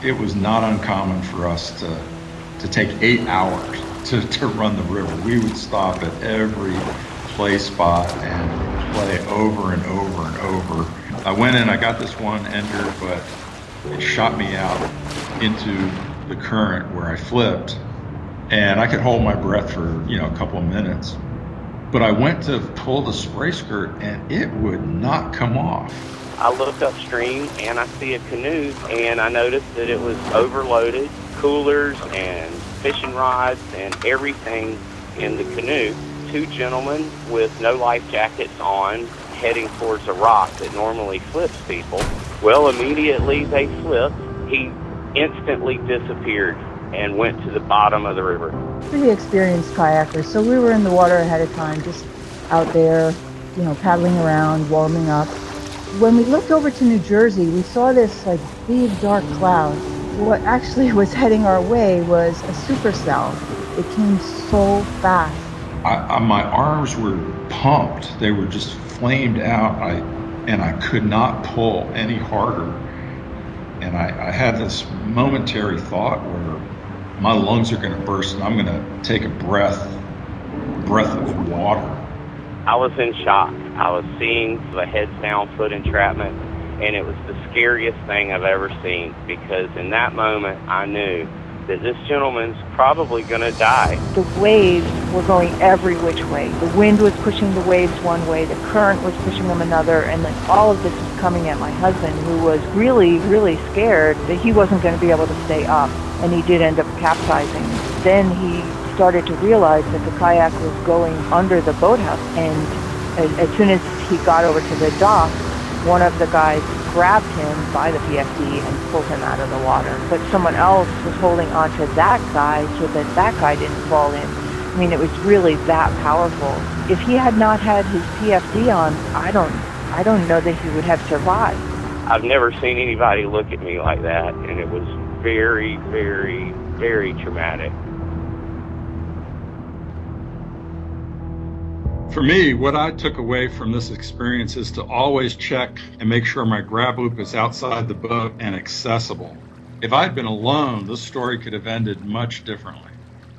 It was not uncommon for us to take 8 hours to run the river. We would stop at every play spot and play over and over and over. I went in, I got this one ender, but it shot me out into the current where I flipped, and I could hold my breath for, a couple of minutes. But I went to pull the spray skirt and it would not come off. I looked upstream and I see a canoe, and I noticed that it was overloaded, coolers and fishing rods and everything in the canoe. Two gentlemen with no life jackets on heading towards a rock that normally flips people. Well, immediately they flipped. He instantly disappeared and went to the bottom of the river. Pretty experienced kayakers, so we were in the water ahead of time, just out there, paddling around, warming up. When we looked over to New Jersey, we saw this big dark cloud. What actually was heading our way was a supercell. It came so fast. My arms were pumped. They were just flamed out, and I could not pull any harder. And I had this momentary thought where my lungs are going to burst and I'm going to take a breath of water. I was in shock. I was seeing the heads down foot entrapment, and it was the scariest thing I've ever seen, because in that moment I knew that this gentleman's probably going to die. The waves were going every which way. The wind was pushing the waves one way, the current was pushing them another, and then all of this was coming at my husband, who was really, really scared that he wasn't going to be able to stay up, and he did end up capsizing. Then he started to realize that the kayak was going under the boathouse, and as soon as he got over to the dock, one of the guys grabbed him by the PFD and pulled him out of the water. But someone else was holding onto that guy so that that guy didn't fall in. I mean, it was really that powerful. If he had not had his PFD on, I don't know that he would have survived. I've never seen anybody look at me like that, and it was very, very, very traumatic. For me, what I took away from this experience is to always check and make sure my grab loop is outside the boat and accessible. If I'd been alone, this story could have ended much differently.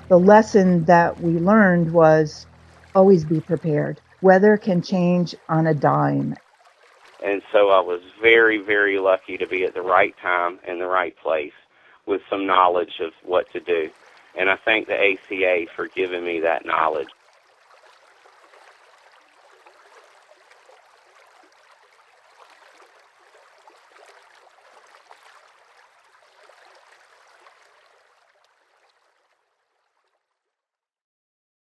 The lesson that we learned was always be prepared. Weather can change on a dime. And so I was very, very lucky to be at the right time and the right place with some knowledge of what to do. And I thank the ACA for giving me that knowledge.